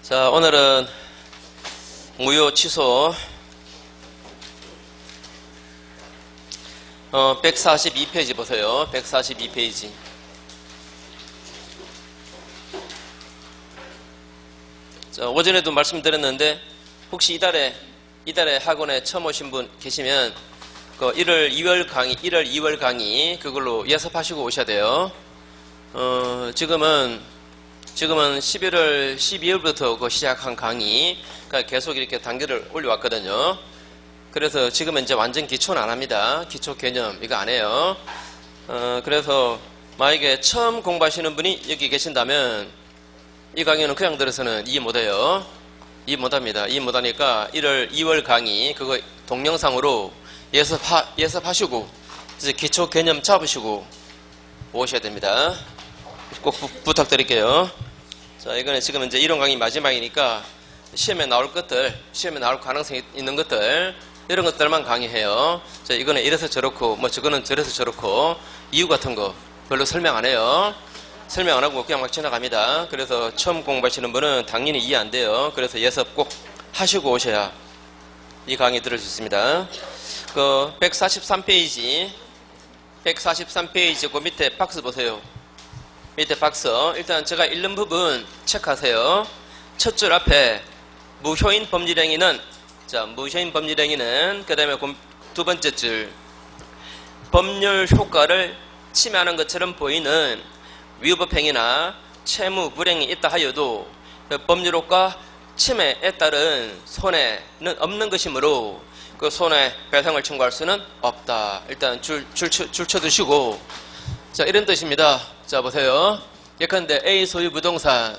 자, 오늘은 무효 취소 142페이지 보세요. 142페이지. 자, 오전에도 말씀드렸는데 혹시 이달에 학원에 처음 오신 분 계시면 그 1월 2월 강의 그걸로 예습하시고 오셔야 돼요. 지금은 12월부터 그 시작한 강의, 그러니까 계속 이렇게 단계를 올려왔거든요. 그래서 지금은 이제 완전 기초는 안 합니다. 기초 개념, 이거 안 해요. 그래서 만약에 처음 공부하시는 분이 여기 계신다면 이 강의는 그냥 들어서는 이해 못해요. 이해 못합니다. 이해 못하니까 1월 2월 강의, 그거 동영상으로 예습하시고, 이제 기초 개념 잡으시고 오셔야 됩니다. 꼭 부탁드릴게요. 자, 이거는 지금 이제 이론 강의 마지막이니까 시험에 나올 가능성이 있는 것들, 이런 것들만 강의해요. 자, 이거는 이래서 저렇고, 뭐 저거는 저래서 저렇고, 이유 같은 거 별로 설명 안 해요. 설명 안 하고 그냥 막 지나갑니다. 그래서 처음 공부하시는 분은 당연히 이해 안 돼요. 그래서 예습 꼭 하시고 오셔야 이 강의 들을 수 있습니다. 그 143페이지 그 밑에 박스 보세요. 밑에 박스. 일단 제가 읽는 부분 체크하세요. 첫 줄 앞에 무효인 법률행위는, 자, 무효인 법률행위는, 그 다음에 두 번째 줄, 법률 효과를 침해하는 것처럼 보이는 위법행위나 채무 불행이 있다 하여도 법률 효과 침해에 따른 손해는 없는 것이므로 그 손해배상을 청구할 수는 없다. 일단 줄 쳐두시고, 자, 이런 뜻입니다. 자, 보세요. 예컨대 A 소유 부동산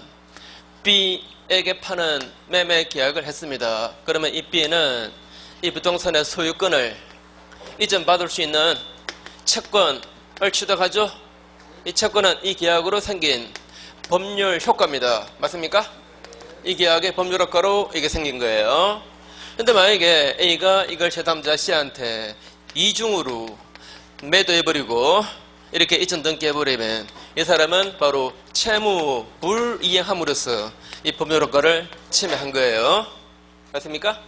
B에게 파는 매매 계약을 했습니다. 그러면 이 B는 이 부동산의 소유권을 이전받을 수 있는 채권을 취득하죠. 이 채권은 이 계약으로 생긴 법률 효과입니다. 맞습니까? 이 계약의 법률 효과로 이게 생긴 거예요. 근데 만약에 A가 이걸 제3자 C한테 이중으로 매도해버리고 이렇게 이전 등기해버리면 이 사람은 바로 채무 불이행함으로써 이 법률 효과를 침해한 거예요. 맞습니까?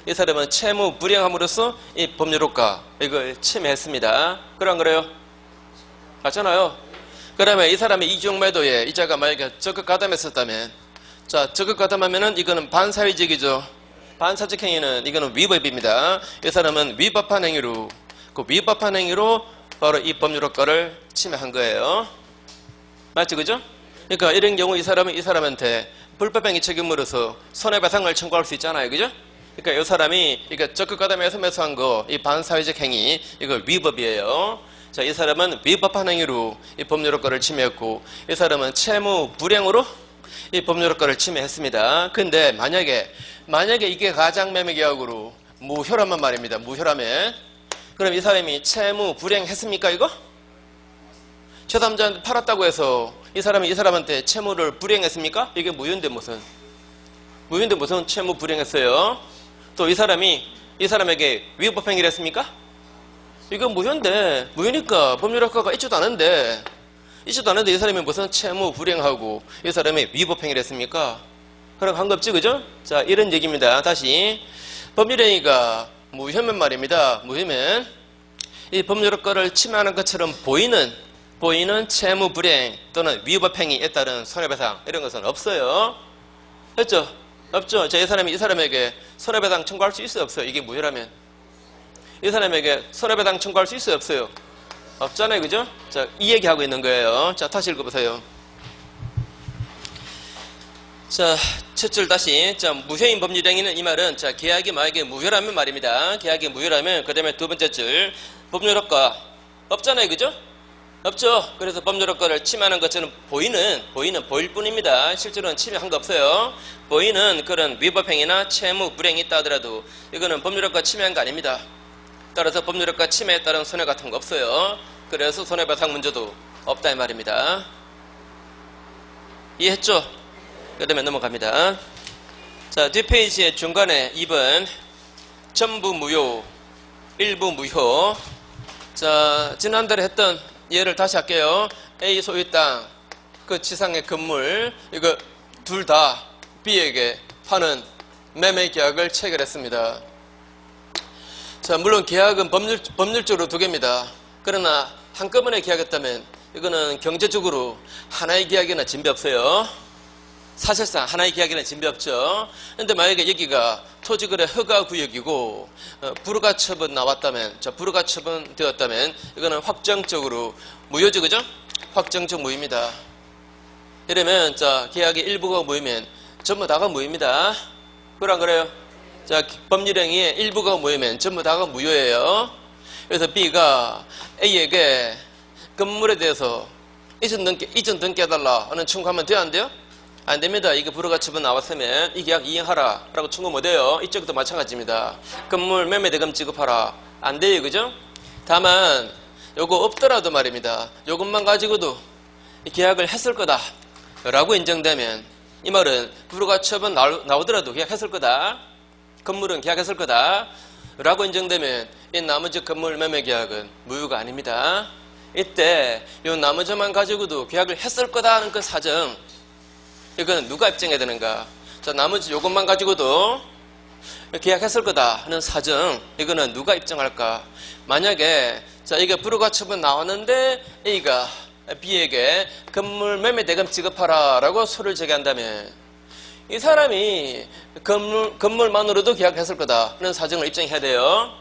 이 사람은 채무 불이행함으로써 이 법률 효과 이걸 침해했습니다. 그래 안 그래요? 맞잖아요. 그러면 이 사람이 이중 매도에 이자가 만약에 적극 가담했었다면, 자, 적극 가담하면은 이거는 반사회적이죠. 반사적 행위는 이거는 위법입니다. 이 사람은 위법한 행위로 바로 이 법률 효과를 침해한 거예요. 맞죠, 그죠? 그러니까 이런 경우 이 사람한테 불법행위 책임으로서 손해배상을 청구할 수 있잖아요, 그죠? 그러니까 이 사람이 이거 적극 가담해서 매수한 거, 이 반사회적 행위, 이거 위법이에요. 자, 이 사람은 위법한 행위로 이 법률 효과를 침해했고, 이 사람은 채무 불행으로 이 법률 효과를 침해했습니다. 근데 만약에 이게 가장매매계약으로 무효라면 말입니다. 무효라면. 그럼 이 사람이 채무 불행했습니까, 이거? 제3자한테 팔았다고 해서 이 사람한테 채무를 불행했습니까? 이게 무효인데 무슨 채무 불행했어요? 또 이 사람에게 위법행위를 했습니까? 이건 무효니까 법률 효과가 있지도 않은데 이 사람이 무슨 채무 불행하고 이 사람이 위법행위를 했습니까? 그럼 한겁지, 그죠? 자, 이런 얘기입니다. 다시. 법률행위가 무효면 말입니다. 무효면 이 법률 효과를 침해하는 것처럼 보이는 채무 불행 또는 위법행위에 따른 손해배상, 이런 것은 없어요. 됐죠? 없죠? 자, 이 사람에게 손해배상 청구할 수 있어요, 없어요? 이게 무효라면. 이 사람에게 손해배상 청구할 수 있어요, 없어요? 없잖아요, 그죠? 자, 이 얘기하고 있는 거예요. 자, 다시 읽어보세요. 자, 첫 줄 다시. 자, 무효인 법률행위는, 이 말은, 자, 계약이 만약에 무효라면 말입니다. 계약이 무효라면, 그 다음에 두 번째 줄, 법률 효과. 없잖아요, 그죠? 없죠? 그래서 법률 효과를 침해하는 것처럼 보일 뿐입니다. 실제로는 침해한 거 없어요. 보이는 그런 위법행위나 채무 불행이 있다 하더라도 이거는 법률 효과 침해한 거 아닙니다. 따라서 법률 효과 침해에 따른 손해 같은 거 없어요. 그래서 손해배상 문제도 없다 이 말입니다. 이해했죠? 그 다음에 넘어갑니다. 자, 뒷페이지의 중간에 2번 전부 무효, 일부 무효. 자, 지난달에 했던 예를 다시 할게요. A 소유 땅, 그 지상의 건물, 이거 둘 다 B에게 파는 매매 계약을 체결했습니다. 자, 물론 계약은 법률적으로 두 개입니다. 그러나 한꺼번에 계약했다면 이거는 경제적으로 하나의 계약이나 진배 없어요. 사실상 하나의 계약에는 진배 없죠. 근데 만약에 여기가 토지거래 허가구역이고 불허가처분 나왔다면, 불허가처분 되었다면 이거는 확정적으로 무효죠, 그죠? 확정적 무효입니다. 이러면 계약의 일부가 무효면 전부 다가 무효입니다. 그래 안 그래요? 자, 법률행위의 일부가 무효면 전부 다가 무효예요. 그래서 B가 A에게 건물에 대해서 이전 등기 해달라 하는 청구하면 돼요, 안 돼요? 안 됩니다. 이게 불허가처분 나왔으면 이 계약 이행하라 라고 청구 못해요. 이쪽도 마찬가지입니다. 건물 매매대금 지급하라. 안 돼요, 그죠? 다만 요거 없더라도 말입니다. 요것만 가지고도 이 계약을 했을 거다 라고 인정되면, 이 말은 불허가처분 나오더라도 계약했을 거다, 건물은 계약했을 거다 라고 인정되면 이 나머지 건물 매매 계약은 무효가 아닙니다. 이때 요 나머지만 가지고도 계약을 했을 거다 하는 그 사정, 이거는 누가 입증해야 되는가? 자, 나머지 요것만 가지고도 계약했을 거다 하는 사정, 이거는 누가 입증할까? 만약에 이게 불허가처분 나왔는데 A가 B에게 건물 매매 대금 지급하라 라고 소를 제기한다면 이 사람이 건물만으로도 계약했을 거다 하는 사정을 입증해야 돼요.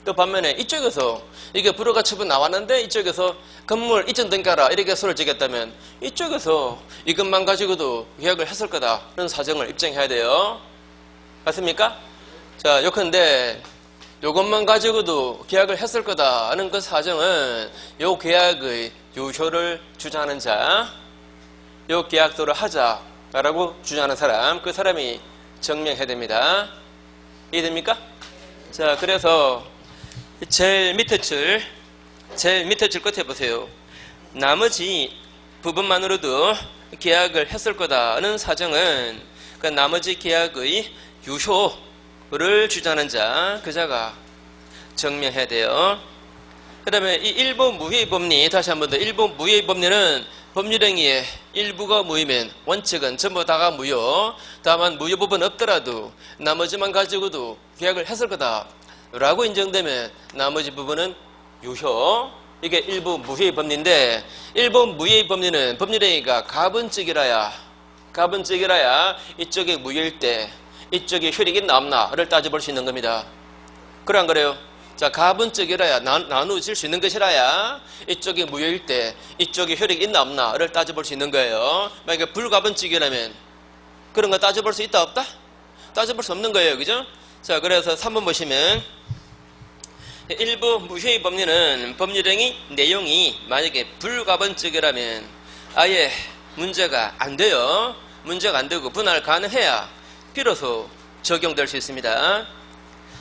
또 반면에 이쪽에서 이게 불허가처분 나왔는데 이쪽에서 건물 이전 등기하라 이렇게 소를 제기했다면 이쪽에서 이것만 가지고도 계약을 했을 거다 하는 사정을 입증해야 돼요. 맞습니까? 자, 요컨대 요것만 가지고도 계약을 했을 거다 하는 그 사정은 요 계약의 유효를 주장하는 자, 요 계약도를 하자라고 주장하는 사람, 그 사람이 증명해야 됩니다. 이해됩니까? 자, 그래서 제일 밑에 줄 끝에 보세요. 나머지 부분만으로도 계약을 했을 거다는 사정은 그 나머지 계약의 유효를 주장하는 자, 그 자가 증명해야 돼요. 그 다음에 이 일부 무효의 법리, 다시 한 번 더, 일부 무효의 법리는 법률행위의 일부가 무효면 원칙은 전부 다가 무효, 다만 무효 부분 없더라도 나머지만 가지고도 계약을 했을 거다 라고 인정되면 나머지 부분은 유효. 이게 일부 무효의 법리인데, 일부 무효의 법리는 법률행위가 가분적이라야 이쪽이 무효일 때 이쪽이 효력이 있나 없나를 따져볼 수 있는 겁니다. 그래 안 그래요? 자, 가분적이라야, 나누어질 수 있는 것이라야 이쪽이 무효일 때 이쪽이 효력이 있나 없나를 따져볼 수 있는 거예요. 만약에 불가분적이라면 그런 거 따져볼 수 있다 없다? 따져볼 수 없는 거예요, 그죠? 자, 그래서 3번 보시면 일부 무효의 법리는 법률행위 내용이 만약에 불가분적이라면 아예 문제가 안 돼요. 문제가 안 되고 분할 가능해야 비로소 적용될 수 있습니다.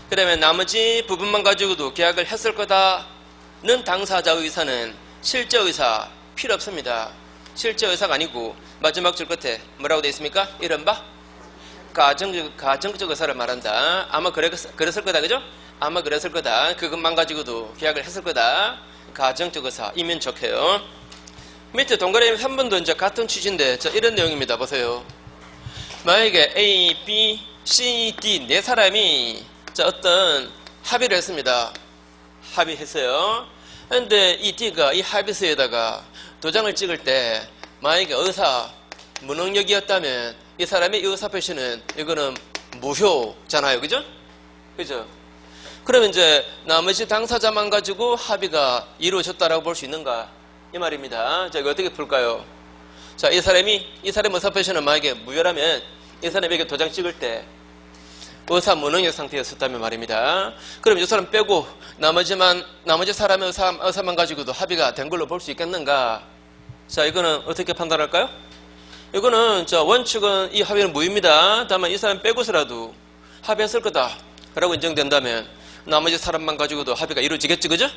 그러면 나머지 부분만 가지고도 계약을 했을 거다는 당사자 의사는 실제 의사 필요 없습니다. 실제 의사가 아니고 마지막 줄 끝에 뭐라고 되어 있습니까? 이른바 가정적 의사를 말한다. 아마 그랬을 거다, 그죠? 아마 그랬을 거다. 그것만 가지고도 계약을 했을 거다. 가정적 의사 이면 좋게요. 밑에 동그라미 3번도 이제 같은 취지인데, 자, 이런 내용입니다. 보세요. 만약에 A, B, C, D 네 사람이 어떤 합의를 했습니다. 합의했어요. 그런데 이 D가 이 합의서에다가 도장을 찍을 때 만약에 의사 무능력이었다면 이 사람의 의사 표시는 이거는 무효잖아요, 그죠? 그죠? 그러면 이제 나머지 당사자만 가지고 합의가 이루어졌다라고 볼 수 있는가? 이 말입니다. 자, 이거 어떻게 풀까요? 자, 이 사람의 의사 표시는 만약에 무효라면 이 사람에게 도장 찍을 때 의사 무능력 상태였었다면 말입니다. 그럼 이 사람 빼고 나머지 사람의 의사만 가지고도 합의가 된 걸로 볼 수 있겠는가? 자, 이거는 어떻게 판단할까요? 이거는 원칙은 이 합의는 무효입니다. 다만 이 사람 빼고서라도 합의했을 거다라고 인정된다면 나머지 사람만 가지고도 합의가 이루어지겠죠, 그죠?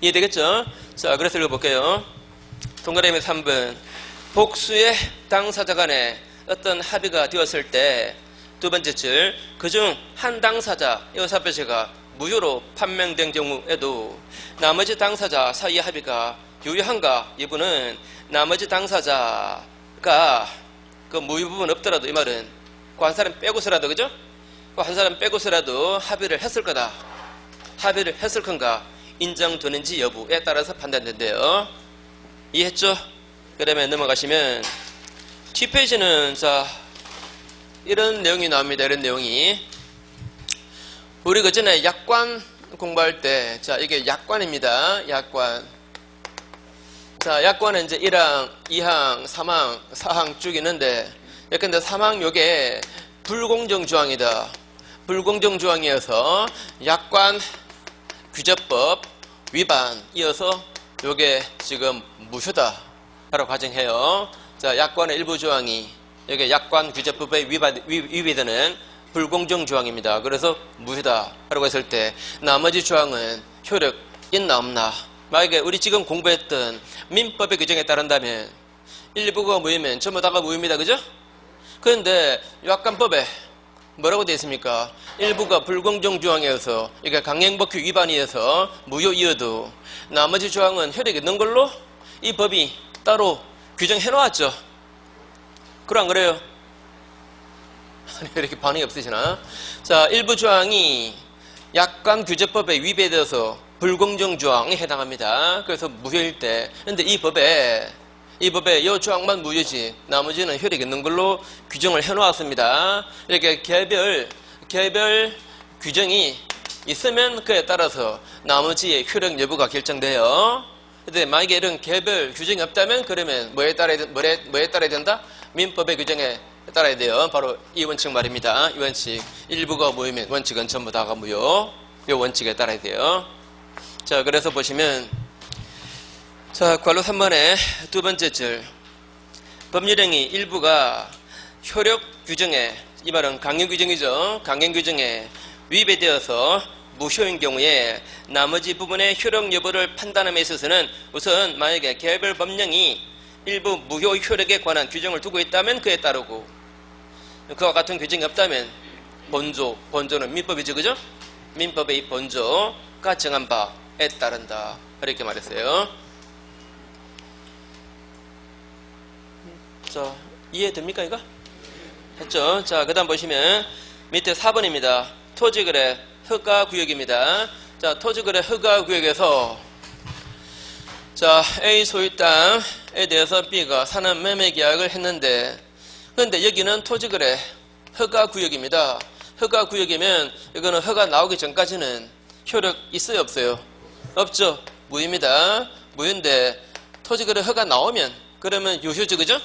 이해되겠죠? 자, 그래서 읽어볼게요. 동그라미 3번. 복수의 당사자 간에 어떤 합의가 되었을 때 두 번째 줄, 그중 한 당사자 의사표시가 무효로 판명된 경우에도 나머지 당사자 사이의 합의가 유효한가? 이분은 나머지 당사자가 그 무효 부분 없더라도 이 말은 그 한 사람 빼고서라도, 그죠? 그 한 사람 빼고서라도 합의를 했을 거다. 합의를 했을 건가 인정되는지 여부에 따라서 판단된대요. 이해했죠? 그러면 넘어가시면 뒷페이지는 자 이런 내용이 나옵니다. 이런 내용이 우리 그 전에 약관 공부할 때 자 이게 약관입니다. 약관. 자 약관은 이제 1항, 2항, 3항, 4항 쭉 있는데 근데 3항 요게 불공정 조항이다. 불공정 조항이어서 약관 규제법 위반이어서 요게 지금 무효다 라고 가정해요. 자 약관의 일부 조항이 여기 약관 규제법에 위배되는 불공정 조항입니다. 그래서 무효다 라고 했을 때 나머지 조항은 효력 있나 없나. 만약에 우리 지금 공부했던 민법의 규정에 따른다면 일부가 무효면 전부 다가 무효입니다. 그죠? 그런데 약관법에 뭐라고 되어 있습니까? 일부가 불공정 조항이어서 이게 강행법규 위반이어서 무효이어도 나머지 조항은 효력이 있는 걸로 이 법이 따로 규정해 놓았죠. 그럼 안 그래요? 이렇게 반응이 없으시나? 자, 일부 조항이 약관 규제법에 위배되어서 불공정 조항에 해당합니다. 그래서 무효일 때. 근데 이 법에 이 조항만 무효지 나머지는 효력이 있는 걸로 규정을 해 놓았습니다. 이렇게 개별 규정이 있으면 그에 따라서 나머지의 효력 여부가 결정돼요. 근데 만약에 이런 개별 규정이 없다면 그러면 뭐에 따라야 된다? 민법의 규정에 따라야 돼요. 바로 이 원칙 말입니다. 이 원칙. 일부가 무효면 원칙은 전부 다가 무효. 이 원칙에 따라야 돼요. 자, 그래서 보시면 자, 괄호 3번의 두 번째 줄. 법률행위 일부가 효력 규정에, 이 말은 강행 규정이죠. 강행 규정에 위배되어서 무효인 경우에 나머지 부분의 효력 여부를 판단함에 있어서는 우선 만약에 개별 법령이 일부 무효 효력에 관한 규정을 두고 있다면 그에 따르고 그와 같은 규정이 없다면 본조는 민법이죠. 그죠? 민법의 이 본조가 정한 바에 따른다. 이렇게 말했어요. 자, 이해됩니까, 이거? 했죠? 자, 그 다음 보시면 밑에 4번입니다. 토지거래 허가구역입니다. 자, 토지거래 허가구역에서 자, A 소유 땅에 대해서 B가 사는 매매 계약을 했는데 그런데 여기는 토지거래 허가구역입니다. 허가구역이면 이거는 허가 나오기 전까지는 효력 있어요, 없어요? 없죠. 무효입니다. 무효인데 토지거래 허가 나오면 그러면 유효죠, 그죠?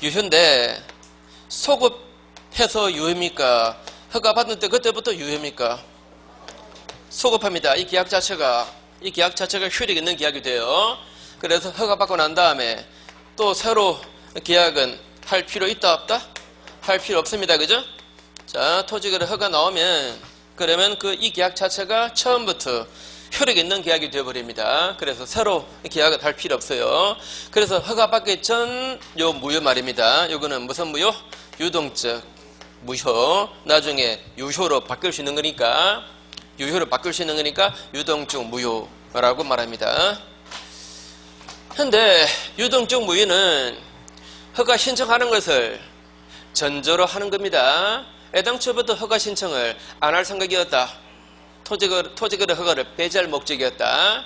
유효인데 소급해서 유효입니까? 허가 받을 때 그때부터 유효입니까? 소급합니다. 이 계약 자체가 효력 있는 계약이 돼요. 그래서 허가 받고 난 다음에 또 새로 계약은 할 필요 있다 없다? 할 필요 없습니다. 그죠? 자, 토지거래 허가 나오면 그러면 이 계약 자체가 처음부터 효력 있는 계약이 되어버립니다. 그래서 새로 계약을 할 필요 없어요. 그래서 허가받기 전 요 무효 말입니다. 요거는 무슨 무효? 유동적 무효. 나중에 유효로 바뀔 수 있는 거니까 유동적 무효라고 말합니다. 근데 유동적 무효는 허가 신청하는 것을 전조로 하는 겁니다. 애당초부터 허가 신청을 안 할 생각이었다. 토지거래 허가를 배제할 목적이었다.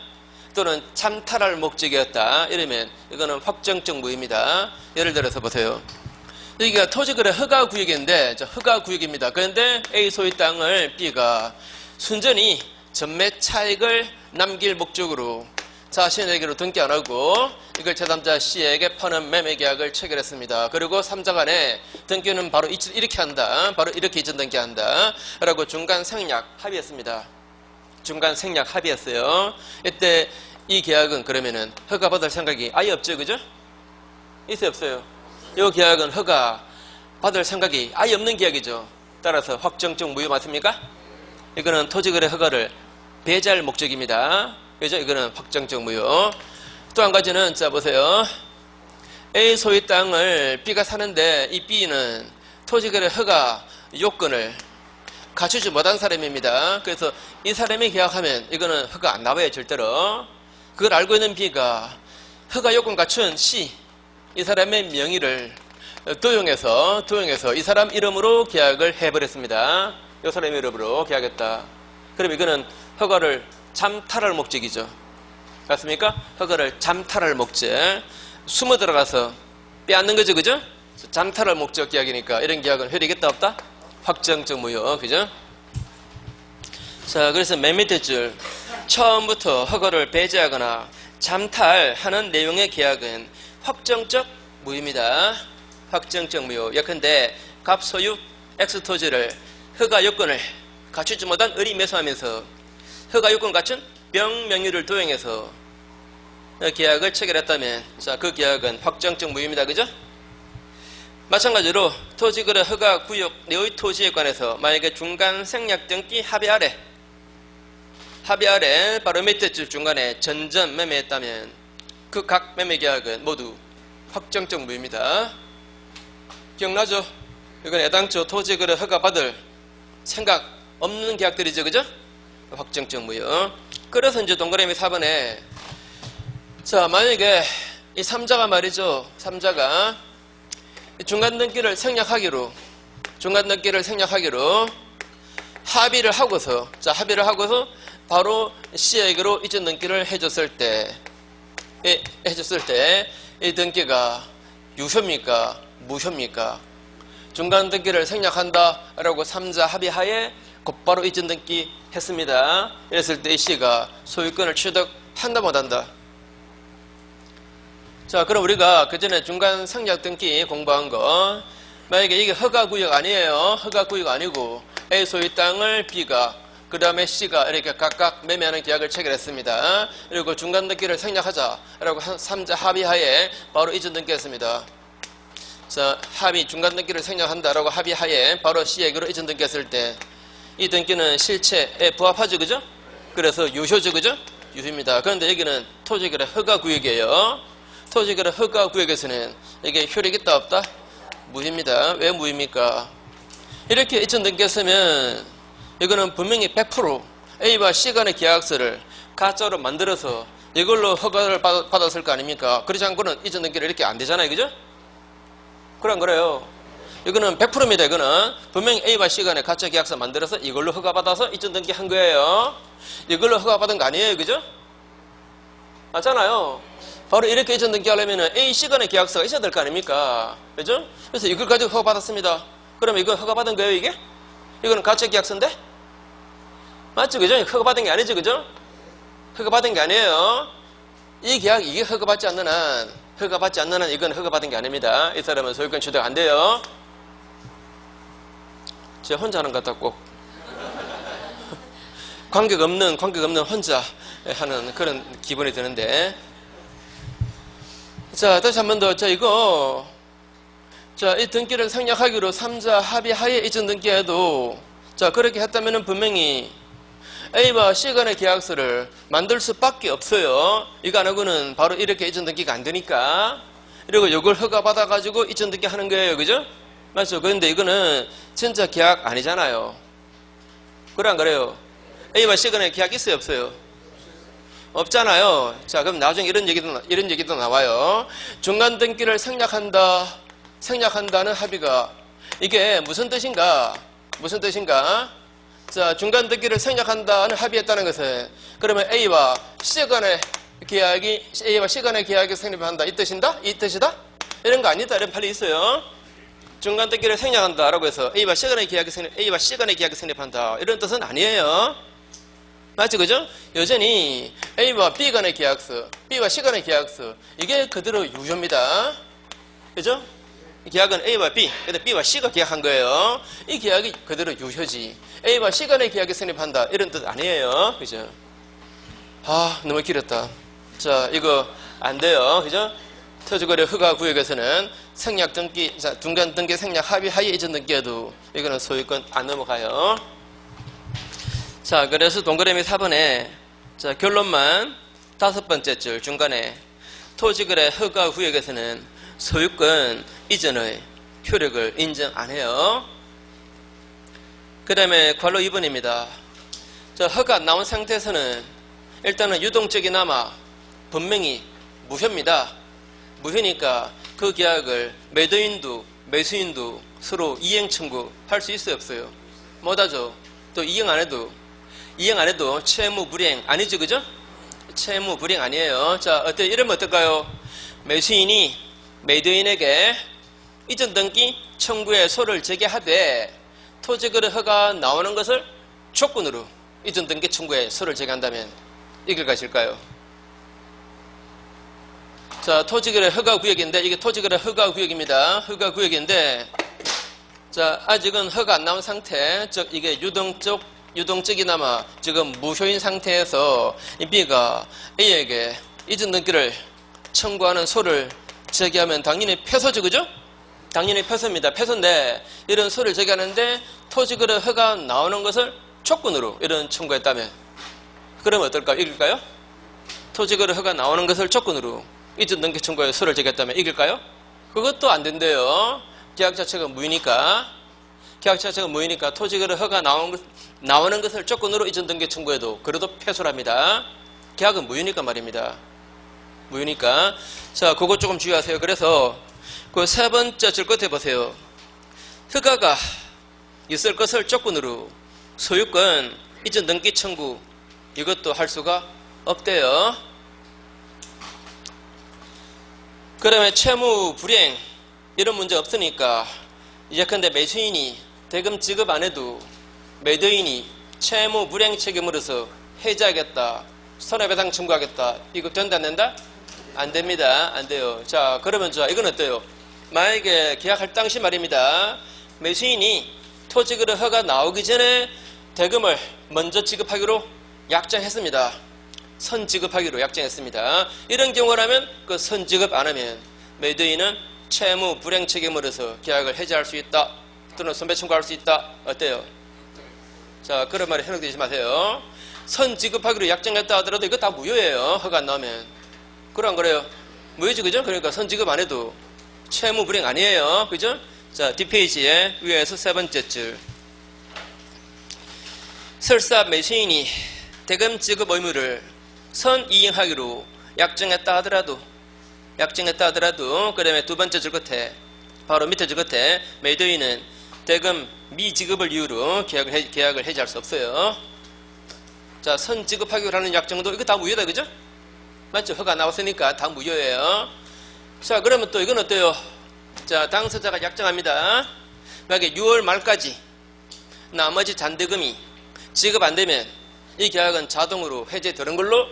또는 참탈할 목적이었다. 이러면 이거는 확정적 무효입니다. 예를 들어서 보세요. 여기가 토지거래 허가구역인데 허가구역입니다. 그런데 A 소유 땅을 B가 순전히 전매 차익을 남길 목적으로 자신에게로 등기 안 하고 이걸 제3자 C에게 파는 매매 계약을 체결했습니다. 그리고 3자 간에 등기는 바로 이렇게 한다. 바로 이렇게 이전 등기한다. 라고 중간 생략 합의했습니다. 중간 생략 합의했어요. 이때 이 계약은 그러면은 허가 받을 생각이 아예 없죠. 그죠? 있어요, 없어요? 이 계약은 허가 받을 생각이 아예 없는 계약이죠. 따라서 확정적 무효 맞습니까? 이거는 토지거래 허가를 배제할 목적입니다. 그죠? 이거는 확정적 무효. 또 한 가지는 자 보세요. A 소유 땅을 B가 사는데 이 B는 토지거래 허가 요건을 갖추지 못한 사람입니다. 그래서 이 사람이 계약하면 이거는 허가 안 나와요, 절대로. 그걸 알고 있는 B가 허가 요건 갖춘 C 이 사람의 명의를 도용해서 이 사람 이름으로 계약을 해버렸습니다. 이 사람 이름으로 계약했다. 그럼 이거는 허가를 잠탈할 목적이죠. 맞습니까? 허가를 잠탈할 목적. 숨어 들어가서 빼앗는 거죠, 그죠? 잠탈할 목적 계약이니까 이런 계약은 효력있다 없다? 확정적 무효, 그죠? 자, 그래서 맨 밑에 줄 처음부터 허가를 배제하거나 잠탈하는 내용의 계약은 확정적 무효입니다. 확정적 무효. 예컨대 갑 소유 X 토지를 허가 요건을 갖추지 못한 을이 매수하면서 허가 요건 갖춘 병 명의를 도용해서 계약을 체결했다면 자, 그 계약은 확정적 무효입니다. 그죠? 마찬가지로 토지거래 허가 구역 내의 토지에 관해서 만약에 중간 생략 등기 합의 아래 바로 밑에 줄 중간에 전전 매매했다면 그 각 매매 계약은 모두 확정적 무효입니다. 기억나죠? 이건 애당초 토지거래 허가 받을 생각 없는 계약들이죠, 그죠? 확정적 무효. 그래서 이제 동그라미 4번에 자, 만약에 이 3자가 말이죠. 3자가 중간 등기를 생략하기로 합의를 하고서 바로 C에게로 이전 등기를 해줬을 때 이 등기가 유효입니까? 무효입니까? 중간 등기를 생략한다라고 3자 합의하에 곧바로 이전 등기 했습니다. 이랬을 때 이 C가 소유권을 취득한다 못한다? 자, 그럼 우리가 그 전에 중간 생략 등기 공부한 거 만약에 이게 허가구역 아니에요. 허가구역 아니고 A 소유 땅을 B가 그 다음에 C가 이렇게 각각 매매하는 계약을 체결했습니다. 그리고 중간 등기를 생략하자라고 3자 합의하에 바로 이전 등기했습니다. 자, 중간 등기를 생략한다라고 합의하에 바로 C에게로 이전 등기했을 때 이 등기는 실체에 부합하죠, 그죠? 그래서 유효죠, 그죠? 유효입니다. 그런데 여기는 토지거래 허가구역이에요. 토지거래 허가구역에서는 이게 효력이 있다 없다? 무효입니다. 왜 무효입니까? 이렇게 이전 등기했으면 이거는 분명히 100% A와 C 간의 계약서를 가짜로 만들어서 이걸로 허가를 받았을 거 아닙니까? 그렇지 않고는 이전 등기를 이렇게 안 되잖아요, 그죠? 그럼 그래요. 이거는 100%입니다. 이거는 분명히 A와 C 간의 가짜 계약서 만들어서 이걸로 허가받아서 이전 등기 한 거예요. 이걸로 허가받은 거 아니에요, 그죠? 맞잖아요. 바로 이렇게 이전 등기하려면 A, C 간의 계약서가 있어야 될 거 아닙니까? 그죠? 그래서 이걸 가지고 허가받았습니다. 그러면 이거 허가받은 거예요, 이게? 이거는 가짜 계약서인데? 맞죠, 그죠? 허가받은 게 아니죠, 그죠? 허가받은 게 아니에요. 이 계약, 이게 허가받지 않는 한 이건 허가받은 게 아닙니다. 이 사람은 소유권 취득 안 돼요. 제가 혼자 하는 것 같다, 꼭. 관계가 없는 혼자 하는 그런 기분이 드는데. 자, 다시 한 번 더. 자, 이 등기를 생략하기로 3자 합의하에 이전 등기해도 자, 그렇게 했다면 분명히 A와 C 간의 계약서를 만들 수밖에 없어요. 이거 안 하고는 바로 이렇게 이전 등기가 안 되니까. 그리고 이걸 허가받아가지고 이전 등기 하는 거예요. 그죠? 맞죠? 그런데 이거는 진짜 계약 아니잖아요. 그래 안 그래요? A와 C 간의 계약 있어요? 없어요? 없잖아요. 자, 그럼 나중에 이런 얘기도 나와요. 중간 등기를 생략한다는 합의가 이게 무슨 뜻인가? 자, 중간 등기를 생략한다는 합의했다는 것은 그러면 A와 C 간의 계약이 성립한다 이 뜻이다? 이런 거 아니다. 이런 판례 있어요. 중간 등기를 생략한다라고 해서 A와 C 간의 계약이 성립한다 이런 뜻은 아니에요. 맞죠, 그죠? 여전히 A와 B 간의 계약서, B와 C 간의 계약서 이게 그대로 유효입니다. 그죠? 계약은 A와 B, 근데 B와 C가 계약한 거예요. 이 계약이 그대로 유효지. A와 C 간의 계약이 성립한다 이런 뜻 아니에요. 그죠? 아, 너무 길었다. 자, 이거 안 돼요. 그죠? 토지거래 허가구역에서는 생략 등기, 자, 중간 등기 생략 합의하에 이전 등기해도 이거는 소유권 안 넘어가요. 자, 그래서 동그라미 4번에 자, 결론만 5번째 줄 중간에 토지거래 허가구역에서는 소유권 이전의 효력을 인정 안 해요. 그 다음에 괄호 2번입니다. 자, 허가 나온 상태에서는 일단은 유동적이나마 분명히 무효입니다. 무효니까 그 계약을 매도인도 매수인도 서로 이행 청구 할 수 있어요, 없어요? 못하죠. 또 이행 안 해도 채무 불이행 아니죠, 그죠? 채무 불이행 아니에요. 자, 어때요? 이러면 어떨까요? 매수인이 매도인에게 이전 등기 청구의 소를 제기하되 토지거래 허가 나오는 것을 조건으로 이전 등기 청구의 소를 제기한다면 이길 것일까요? 자, 토지거래 허가 구역인데 이게 토지거래 허가 구역입니다. 허가 구역인데 자, 아직은 허가 안 나온 상태, 즉 이게 유동적이나마 지금 무효인 상태에서 이 B가 A에게 이전 등기를 청구하는 소를 제기하면 당연히 패소죠, 그죠? 당연히 패소입니다. 패소인데 이런 소를 제기하는데 토지거래 허가 나오는 것을 조건으로 이런 청구했다면 그러면 어떨까요? 이길까요? 토지거래 허가 나오는 것을 조건으로 이전 등기 청구에 소를 제기했다면 이길까요? 그것도 안 된대요. 계약 자체가 무효니까. 계약 자체가 무효니까 토지거래 허가 나오는 것을 조건으로 이전 등기 청구해도 그래도 패소랍니다. 계약은 무효니까 말입니다. 무효니까. 자, 그거 조금 주의하세요. 그래서 그 세 번째 줄 끝에 보세요. 허가가 있을 것을 조건으로 소유권 이전 등기 청구 이것도 할 수가 없대요. 그러면 채무 불이행 이런 문제 없으니까 예컨대 매수인이 대금 지급 안 해도 매도인이 채무 불이행 책임으로서 해지하겠다, 손해배상 청구하겠다, 이거 된다 안 된다? 안 됩니다. 안 돼요. 자, 그러면 자, 이건 어때요? 만약에 계약할 당시 말입니다. 매수인이 토지거래 허가 나오기 전에 대금을 먼저 지급하기로 약정했습니다. 선지급하기로 약정했습니다. 이런 경우라면 그 선지급 안 하면 매도인은 채무 불이행 책임으로서 계약을 해지할 수 있다. 또는 손배 청구할 수 있다. 어때요? 자, 그런 말에 현혹되지 마세요. 선지급하기로 약정했다 하더라도 이거 다 무효예요. 허가 안 나오면. 그래 안 그래요? 무효지, 그죠? 그러니까 선지급 안 해도 채무 불이행 아니에요. 그죠? 자, 뒷페이지에 위에서 세 번째 줄. 설사 매수인이 대금 지급 의무를 선이행하기로 약정했다 하더라도 그 다음에 두 번째 줄 끝에 바로 밑에 줄 끝에 매도인은 대금 미지급을 이유로 계약을 해지할 수 없어요. 자, 선지급하기로 하는 약정도 이거 다 무효다, 그죠? 맞죠? 허가 나왔으니까 다 무효예요. 자, 그러면 또 이건 어때요? 자, 당사자가 약정합니다. 만약에 6월 말까지 나머지 잔대금이 지급 안 되면 이 계약은 자동으로 해제되는 걸로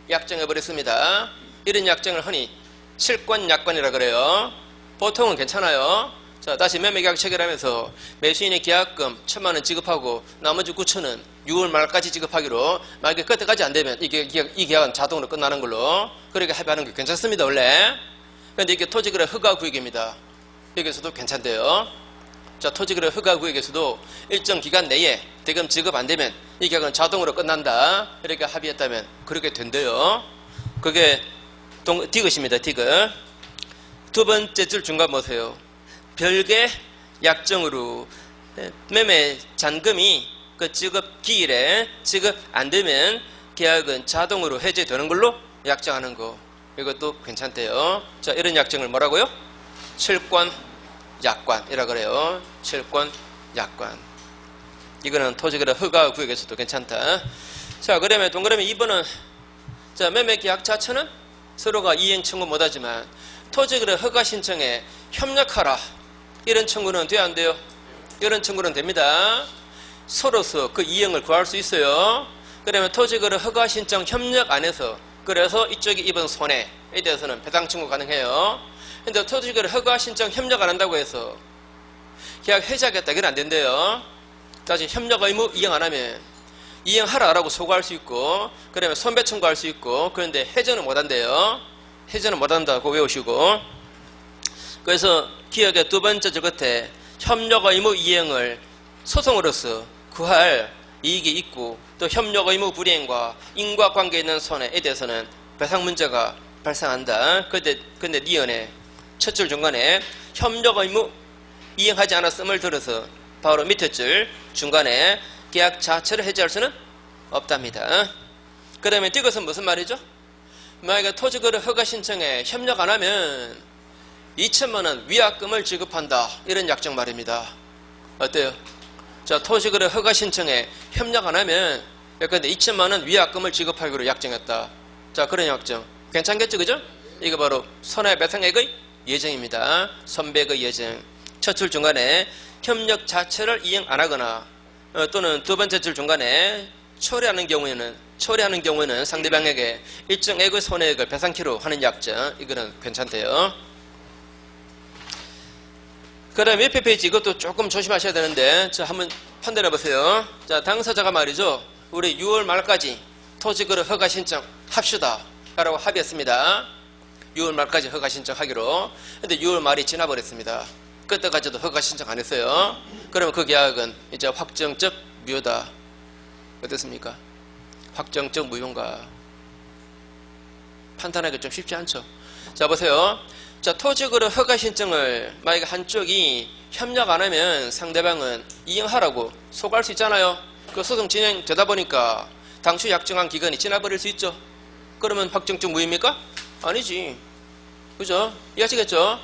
약정해버렸습니다. 이런 약정을 흔히 실권약관이라 그래요. 보통은 괜찮아요. 자, 다시 매매계약 체결하면서 매수인의 계약금 1,000만 원 지급하고 나머지 9,000원 6월 말까지 지급하기로, 만약에 그때까지 안 되면 이 계약은 자동으로 끝나는 걸로 그렇게 합의하는 게 괜찮습니다, 원래. 그런데 이게 토지거래 허가 구역입니다. 여기서도 괜찮대요. 자, 토지거래 허가 구역에서도 일정 기간 내에 대금 지급 안 되면 이 계약은 자동으로 끝난다. 이렇게 합의했다면 그렇게 된대요. 그게 디귿입니다, 디귿. 두 번째 줄 중간 보세요. 별개 약정으로 매매 잔금이 그 지급 기일에 지급 안 되면 계약은 자동으로 해제되는 걸로 약정하는 거. 이것도 괜찮대요. 자, 이런 약정을 뭐라고요? 실권약관이라 그래요. 실권약관. 이거는 토지거래 허가 구역에서도 괜찮다. 자, 그러면 동그라미 2번은 자, 매매계약 자체는 서로가 이행 청구 못하지만 토지거래 허가 신청에 협력하라, 이런 청구는 돼야 안 돼요? 이런 청구는 됩니다. 서로서 그 이행을 구할 수 있어요. 그러면 토지거래 허가 신청 협력 안에서 그래서 이쪽이 입은 손해에 대해서는 배당 청구 가능해요. 근데 토지거래 허가 신청 협력 안 한다고 해서 계약 해지하겠다, 이건 안 된대요. 다시 협력 의무 이행 안 하면 이행하라라고 소구할 수 있고, 그러면 손배 청구할 수 있고, 그런데 해제는 못 한대요. 해제는 못 한다고 외우시고. 그래서 기억의 두 번째 줄 끝에 협력 의무 이행을 소송으로서 구할 이익이 있고, 또 협력 의무 불이행과 인과관계 있는 손해에 대해서는 배상 문제가 발생한다. 근데 니은의 첫 줄 중간에 협력 의무 이행하지 않았음을 들어서 바로 밑에 줄 중간에 계약 자체를 해지할 수는 없답니다. 그 다음에 이것은 무슨 말이죠? 만약에 토지거래 허가 신청에 협력 안 하면 2천만 원 위약금을 지급한다. 이런 약정 말입니다. 어때요? 자, 토지거래 허가 신청에 협력 안 하면 예컨대 2천만 원 위약금을 지급하기로 약정했다. 자, 그런 약정 괜찮겠죠, 그죠? 이거 바로 손해배상액의 예정입니다. 선배의 예정. 첫 줄 중간에 협력 자체를 이행 안 하거나 또는 두 번째 줄 중간에 초래하는 경우에는 상대방에게 일정액의 손해액을 배상키로 하는 약정. 이거는 괜찮대요. 그 다음 옆에 페이지 이것도 조금 조심하셔야 되는데, 자, 한번 판단해 보세요. 자, 당사자가 말이죠, 우리 6월 말까지 토지거래 허가 신청 합시다 라고 합의했습니다. 6월 말까지 허가 신청하기로. 근데 6월 말이 지나버렸습니다. 그때까지도 허가 신청 안 했어요. 그러면 그 계약은 이제 확정적 무효다. 어떻습니까? 확정적 무효인가? 판단하기 좀 쉽지 않죠. 자, 보세요. 자, 토지거래 허가 신청을 만약에 한쪽이 협력 안 하면 상대방은 이행하라고 소구할 수 있잖아요. 그 소송 진행되다 보니까 당초 약정한 기간이 지나버릴 수 있죠. 그러면 확정적 무효입니까? 아니지. 그죠? 이해하시겠죠?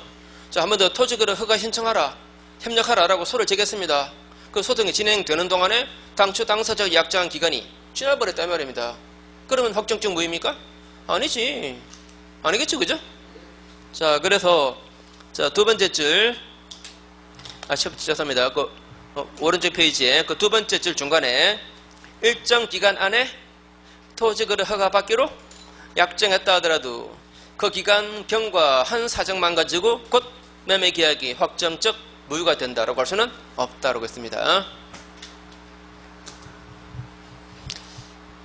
자, 한 번 더 토지거래 허가 신청하라, 협력하라 라고 소를 제겠습니다. 그 소송이 진행되는 동안에 당초 당사자가 약정한 기간이 지나버렸다 이 말입니다. 그러면 확정적 무효입니까? 아니지. 아니겠죠, 그죠? 자, 그래서 자, 두 번째 줄, 죄송합니다. 그 오른쪽 페이지에 그 두 번째 줄 중간에 일정 기간 안에 토지거래 허가 받기로 약정했다 하더라도 그 기간 경과한 사정만 가지고 곧 매매 계약이 확정적 무효가 된다라고 할 수는 없다라고 했습니다.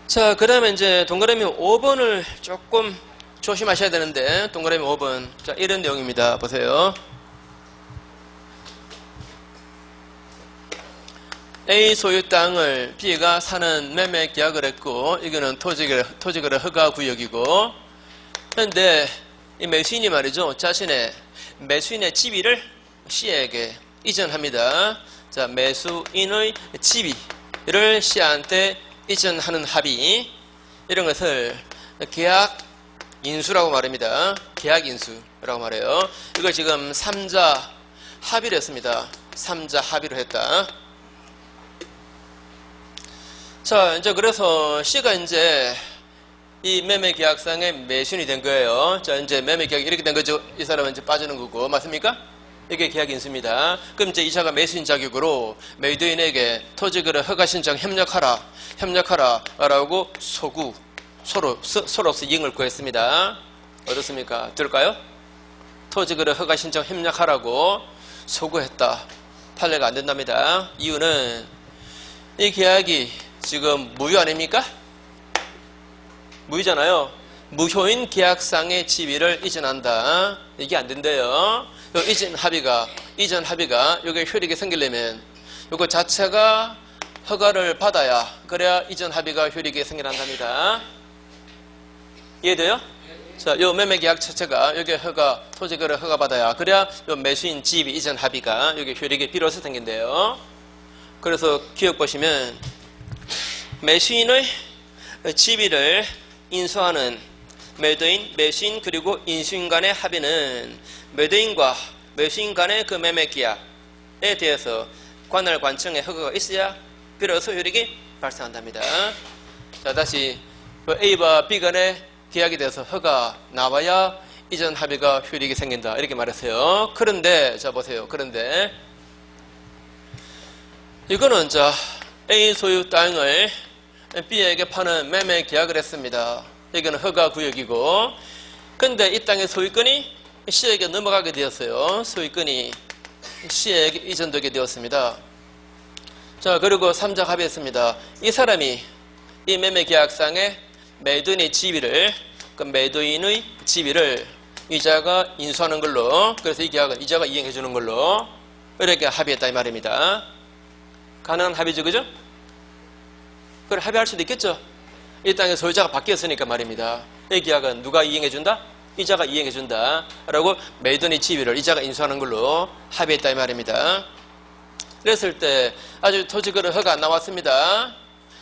자, 그 다음에 이제 동그라미 5번을 조금 조심하셔야 되는데, 동그라미 5번. 자, 이런 내용입니다. 보세요. A 소유 땅을 B가 사는 매매 계약을 했고, 이거는 토지거래 허가 구역이고, 그런데 이 매수인이 말이죠, 자신의 매수인의 지위를 C에게 이전합니다. 자, 매수인의 지위를 C한테 이전하는 합의, 이런 것을 계약 인수라고 말합니다. 계약 인수라고 말해요. 이걸 지금 3자 합의를 했습니다. 3자 합의로 했다. 자, 이제 그래서 C가 이제 이 매매 계약상의 매수인이 된 거예요. 자, 이제 매매 계약이 이렇게 된 거죠. 이 사람은 이제 빠지는 거고, 맞습니까? 이게 계약 인수입니다. 그럼 이제 이자가 매수인 자격으로 매도인에게 토지거래 허가 신청 협력하라 라고 서로서 이행을 구했습니다. 어떻습니까? 들을까요? 토지거래 허가 신청 협력하라고 소구했다. 판례가 안 된답니다. 이유는 이 계약이 지금 무효 아닙니까? 무효잖아요. 무효인 계약상의 지위를 이전한다. 이게 안 된대요. 이전 합의가 이게 효력이 생기려면 이거 자체가 허가를 받아야, 그래야 이전 합의가 효력이 생겨난답니다. 이해돼요? 자, 요 매매 계약 자체가 여기 토지거래 허가 받아야, 그래야 요 매수인 지위 이전 합의가 여기 효력이 비로소 생긴대요. 그래서 기억 보시면 매수인의 지위를 인수하는 매도인, 매수인 그리고 인수인 간의 합의는 매도인과 매수인 간의 그 매매 계약에 대해서 관할 관청의 허가가 있어야 비로소 효력이 발생한답니다. 자, 다시 A와 B 간의 계약에 대해서 허가 나와야 이전 합의가 효력이 생긴다. 이렇게 말했어요. 그런데 자, 보세요. 그런데 이거는 자, A 소유 땅을 B에게 파는 매매 계약을 했습니다. 이거는 허가 구역이고, 근데 이 땅의 소유권이 C에게 넘어가게 되었어요. 소유권이 C에게 이전되게 되었습니다. 자, 그리고 3자 합의했습니다. 이 사람이 이 매매 계약상의 매도인의 지위를, 그 매도인의 지위를 이자가 인수하는 걸로, 그래서 이 계약은 이자가 이행해 주는 걸로 이렇게 합의했다 이 말입니다. 가능한 합의죠, 그죠? 그걸 합의할 수도 있겠죠. 이 땅의 소유자가 바뀌었으니까 말입니다. 이 계약은 누가 이행해준다? 이자가 이행해준다 라고 매도인의 지위를 이자가 인수하는 걸로 합의했다 이 말입니다. 그랬을 때 아주 토지거래 허가 안 나왔습니다.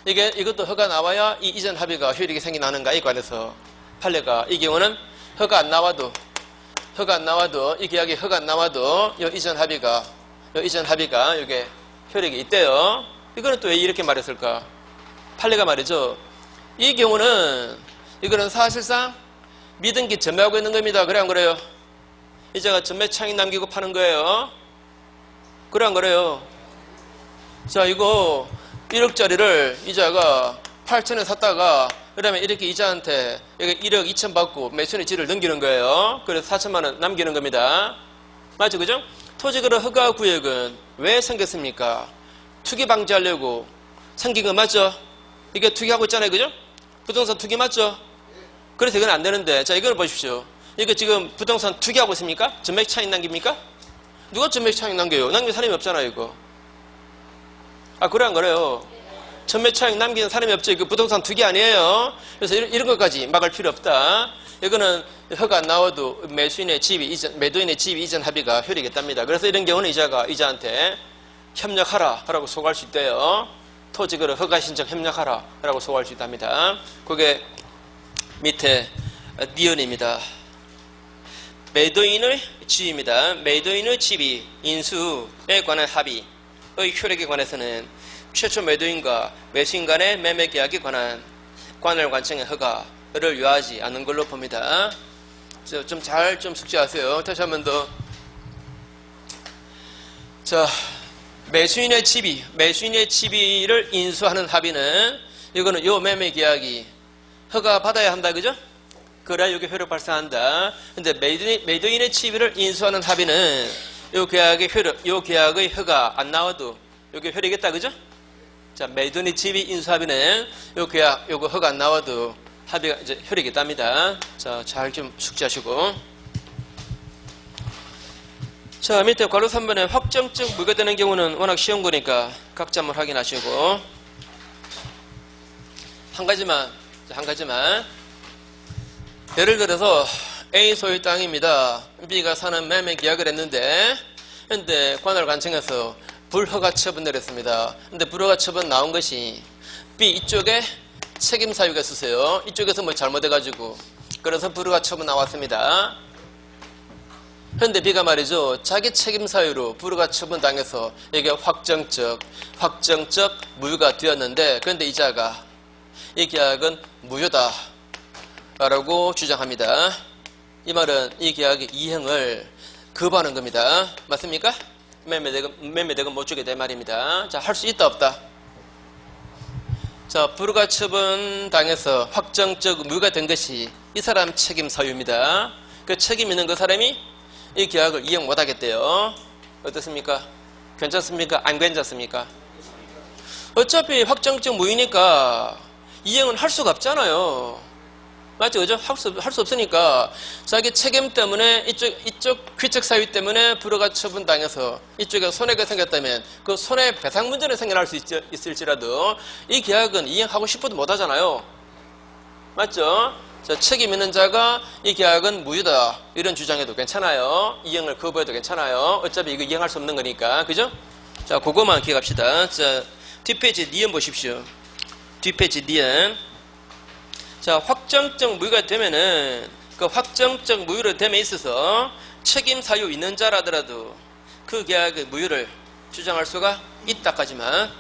이것도 허가 나와야 이 이전 합의가 효력이 생겨나는가, 이 관해서 판례가, 이 경우는 허가 안 나와도 허가 안 나와도, 이 계약이 허가 안 나와도 요 이전 합의가 이게 효력이 있대요. 이거는 또 왜 이렇게 말했을까? 판례가 말이죠. 이 경우는 이거는 사실상 미등기 전매하고 있는 겁니다. 그래 안 그래요? 이자가 전매 차익 남기고 파는 거예요. 그래 안 그래요? 자, 이거 1억짜리를 이자가 8천에 샀다가 그 다음에 이렇게 이자한테 여기 1억 2천 받고 매수인의 지를 넘기는 거예요. 그래서 4천만 원 남기는 겁니다. 맞죠? 그죠? 토지거래 허가 구역은 왜 생겼습니까? 투기 방지하려고 생긴 거 맞죠? 이게 투기하고 있잖아요. 그죠? 부동산 투기 맞죠? 그래서 이건 안 되는데, 자, 이걸 보십시오. 이거 지금 부동산 투기하고 있습니까? 전매 차익 남깁니까? 누가 전매 차익 남겨요? 남긴 사람이 없잖아요, 이거. 아, 그래 안 그래요? 전매 차익 남기는 사람이 없죠. 이거 부동산 투기 아니에요. 그래서 이런 것까지 막을 필요 없다. 이거는 허가 안 나와도 매도인의 지입 이전 합의가 효력이 있답니다. 그래서 이런 경우는 이자한테 협력하라라고 소구할 수 있대요. 토지거래 허가 신청 협력하라라고 소구할 수 있답니다. 그게 밑에 니은입니다. 매도인의 지위입니다. 매도인의 지위 인수에 관한 합의의 효력에 관해서는 최초 매도인과 매수인 간의 매매 계약에 관한 관할 관청의 허가를 요하지 않는 걸로 봅니다. 좀 잘 숙지하세요. 다시 한 번 더. 자, 매수인의 지위를 인수하는 합의는 이거는 요 매매 계약이 허가 받아야 한다, 그죠? 그래야 여기 효력 발생한다. 근데 매도인의 지위를 인수하는 합의는 요 계약의 허가 안 나와도 여기 효력이 있다, 그죠? 자, 매도인의 지위 인수 합의는 요 계약 요거 허가 안 나와도 합의가 이제 효력이 있답니다. 자, 잘 좀 숙지하시고. 자, 밑에 괄호 3번에 확정적 무효되는 경우는 워낙 쉬운 거니까 각자 한번 확인하시고. 한 가지만 예를 들어서 A 소유 땅입니다. B가 사는 매매 계약을 했는데 근데 관할 관청에서 불허가 처분 내렸습니다. 근데 불허가 처분 나온 것이 B 이쪽에 책임 사유가 있으세요. 이쪽에서 뭐 잘못해가지고 그래서 불허가 처분 나왔습니다. 그런데 B가 말이죠. 자기 책임 사유로 불허가 처분 당해서 이게 확정적 무효가 되었는데 그런데 이자가 이 계약은 무효다 라고 주장합니다. 이 말은 이 계약의 이행을 거부하는 겁니다. 맞습니까? 매매대금 못 주게 된 말입니다. 자, 할 수 있다 없다? 자, 불허가 처분 당해서 확정적 무효가 된 것이 이 사람 책임 사유입니다. 그 책임 있는 그 사람이 이 계약을 이행 못 하겠대요. 어떻습니까? 괜찮습니까? 안 괜찮습니까? 어차피 확정적 무효니까 이행은 할 수가 없잖아요. 맞죠? 그죠? 할 수 없으니까 자기 책임 때문에 이쪽 귀책 사유 때문에 불허가 처분 당해서 이쪽에 손해가 생겼다면 그 손해배상 문제는 생겨날 수 있을지라도 이 계약은 이행하고 싶어도 못 하잖아요. 맞죠? 자, 책임 있는 자가 이 계약은 무효다 이런 주장해도 괜찮아요. 이행을 거부해도 괜찮아요. 어차피 이거 이행할 수 없는 거니까. 그죠? 자, 그거만 기억합시다. 자, 뒷페이지 니은 보십시오. 뒷페이지 니은. 자, 확정적 무효가 되면은 그 확정적 무효로 됨에 있어서 책임 사유 있는 자라더라도 그 계약의 무효를 주장할 수가 있다까지만.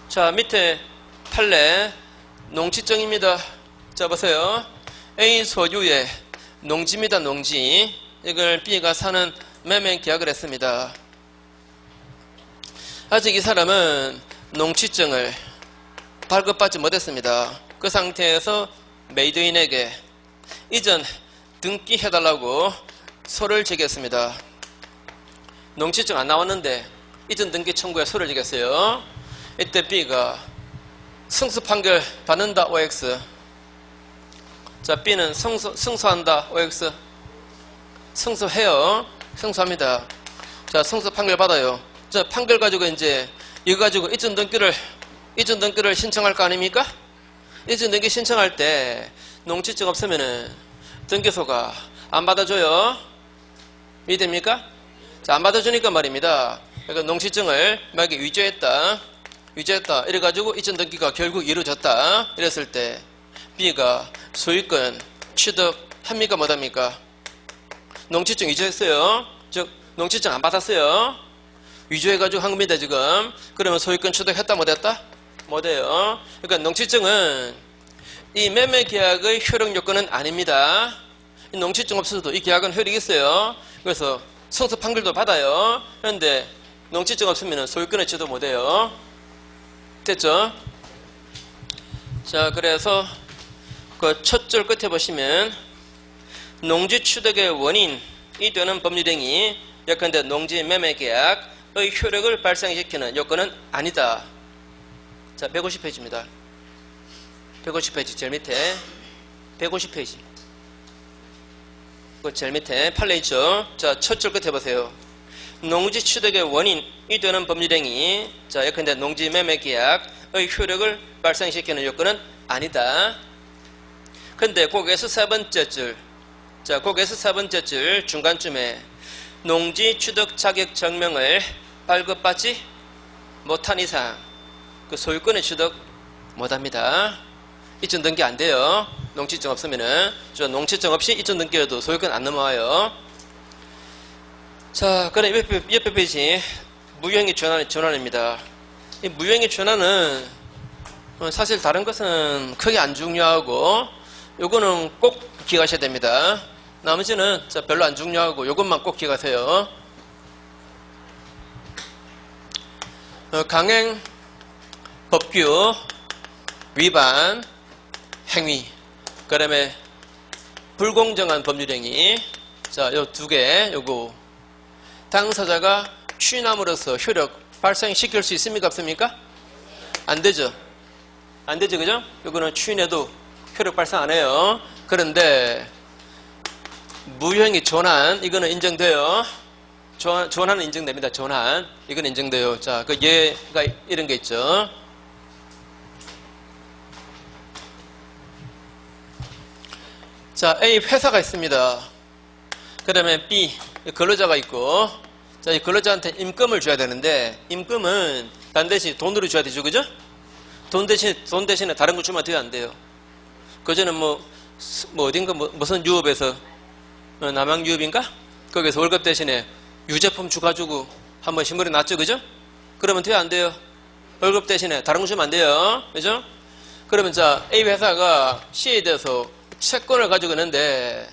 자, 밑에 판례 농지증입니다. 자, 보세요. A 소유의 농지입니다. 농지. 이걸 B가 사는 매매 계약을 했습니다. 아직 이 사람은 농지증을 발급받지 못했습니다. 그 상태에서 매도인에게 이전 등기해달라고 소를 제기했습니다. 농지증 안 나왔는데 이전 등기 청구에 소를 제기했어요. 이때 B가 승소 판결 받는다 OX. 자, B는 승소한다 OX. 승소해요. 승소합니다. 자, 승소 판결 받아요. 자, 판결 가지고 이제 이거 가지고 이전 등기를 신청할 거 아닙니까? 이전 등기 신청할 때 농지증 없으면은 등기소가 안 받아줘요. 이해됩니까? 자, 안 받아주니까 말입니다. 그러니까 농지증을 만약에 위조했다. 이래가지고 이전 등기가 결국 이루어졌다. 이랬을 때 B가 소유권 취득합니까? 못합니까? 농지증 위조했어요. 즉 농지증 안 받았어요. 위조해가지고 한 겁니다 지금. 그러면 소유권 취득했다 못했다? 못해요. 그러니까 농지증은 이 매매 계약의 효력 요건은 아닙니다. 이 농지증 없어도 이 계약은 효력이 있어요. 그래서 승소 판결도 받아요. 그런데 농지증 없으면 소유권을 취득 못해요. 됐죠? 자, 그래서 그 첫 줄 끝에 보시면 농지 취득의 원인이 되는 법률행위, 예컨대 농지 매매 계약의 효력을 발생시키는 요건은 아니다. 자, 150페이지입니다. 150페이지 제일 밑에 150페이지 그 제일 밑에 판례 있죠. 자, 첫 줄 끝에 보세요. 농지 취득의 원인이 되는 법률행위, 자, 예컨대 농지 매매 계약의 효력을 발생시키는 요건은 아니다. 근데 거기에서 세 번째 줄, 자, 거기에서 세 번째 줄 중간쯤에 농지 취득 자격 증명을 발급받지 못한 이상 그 소유권을 취득 못합니다. 이점 등기 안 돼요. 농지증 없으면은. 저 농지증 없이 이점 등기여도 소유권 안 넘어와요. 자, 그럼 옆에 페이지 무효행위 전환입니다. 이 무효행위 전환은 사실 다른 것은 크게 안 중요하고 요거는 꼭 기억하셔야 됩니다. 나머지는 별로 안 중요하고 요것만 꼭 기억하세요. 강행 법규 위반 행위, 그 다음에 불공정한 법률행위. 자, 요 두 개, 요거 당사자가 추인함으로써 효력 발생시킬 수 있습니까? 없습니까? 안 되죠. 안 되죠, 그죠? 요거는 추인해도 효력 발생 안 해요. 그런데 무효행위 전환, 이거는 인정돼요. 전환은 인정됩니다. 전환, 이건 인정돼요. 자, 그 예가 이런 게 있죠. 자, A 회사가 있습니다. 그 다음에 B 근로자가 있고, 자, 이 근로자한테 임금을 줘야 되는데, 임금은 반드시 돈으로 줘야 되죠, 그죠? 돈 대신에 다른 거 주면 돼요, 안 돼요? 그전에 어딘가 무슨 유업에서 남양유업인가? 거기서 월급 대신에 유제품 주가지고 한번 신문에 놨죠, 그죠? 그러면 돼요, 안 돼요? 월급 대신에 다른 거 주면 안 돼요, 그죠? 그러면 자, A 회사가 C에 대해서 채권을 가지고 있는데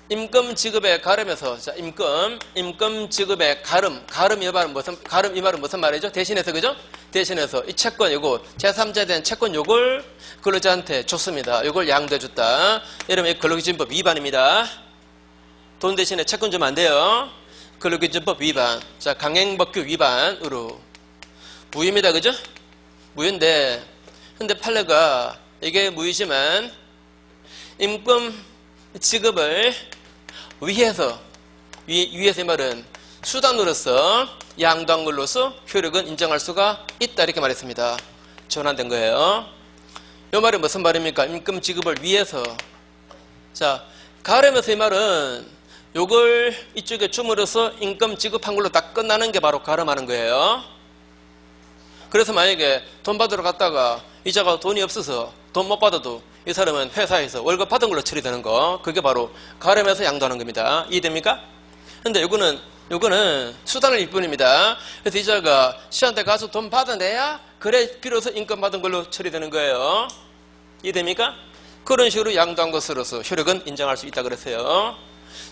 임금 지급에 가름해서, 자, 임금 지급에 가름 이 말은 무슨 말이죠? 대신해서, 그죠? 대신해서 이 채권, 요거 제3자에 대한 채권 요걸 근로자한테 줬습니다. 요걸 양도해 줬다. 이러면 근로기준법 위반입니다. 돈 대신에 채권 주면 안 돼요. 근로기준법 위반. 자, 강행법규 위반으로 무효입니다, 그죠? 무효인데, 근데 판례가 이게 무효지만 임금 지급을 위해서 이 말은 수단으로서 양도한 걸로서 효력은 인정할 수가 있다, 이렇게 말했습니다. 전환된 거예요. 이 말이 무슨 말입니까? 임금 지급을 위해서. 자, 가름에서 이 말은 요걸 이쪽에 줌으로써 임금 지급한 걸로 딱 끝나는 게 바로 가름하는 거예요. 그래서 만약에 돈 받으러 갔다가 이자가 돈이 없어서 돈 못 받아도 이 사람은 회사에서 월급 받은 걸로 처리되는 거, 그게 바로 가름해서 양도하는 겁니다. 이해됩니까? 근데 요거는 수단을 일 뿐입니다. 그래서 이자가 씨한테 가서 돈 받아내야 그래 비로소 인금 받은 걸로 처리되는 거예요. 이해됩니까? 그런 식으로 양도한 것으로서 효력은 인정할 수 있다 그랬어요.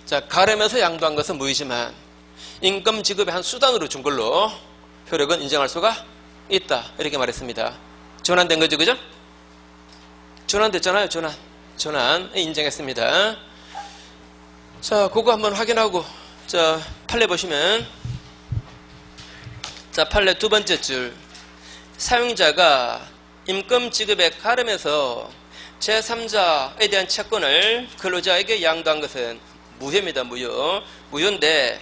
자, 가름해서 양도한 것은 무효지만 임금 지급의 한 수단으로 준 걸로 효력은 인정할 수가 있다, 이렇게 말했습니다. 전환된 거죠, 그죠? 전환됐잖아요. 전환 인정했습니다. 자, 그거 한번 확인하고, 자, 판례 보시면, 자, 판례 두 번째 줄, 사용자가 임금 지급에 가름해서 제3자에 대한 채권을 근로자에게 양도한 것은 무효입니다. 무효인데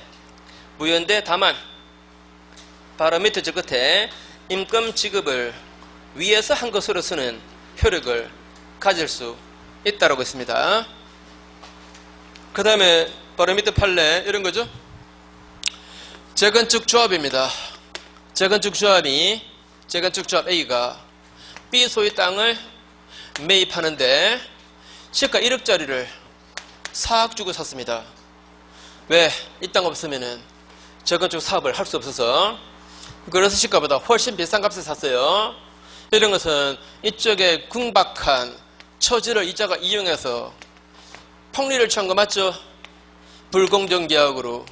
다만 바로 밑에 저 끝에 임금 지급을 위해서 한 것으로서는 효력을 가질 수 있다라고 했습니다. 그 다음에 바로 밑에 판례 이런 거죠. 재건축 조합입니다. 재건축 조합 A가 B 소유 땅을 매입하는데 시가 1억짜리를 4억 주고 샀습니다. 왜? 이 땅 없으면은 저건축 사업을 할 수 없어서. 그래서 시가보다 훨씬 비싼 값에 샀어요. 이런 것은 이쪽에 궁박한 처지를 이자가 이용해서 폭리를 취한 거 맞죠? 불공정 계약으로.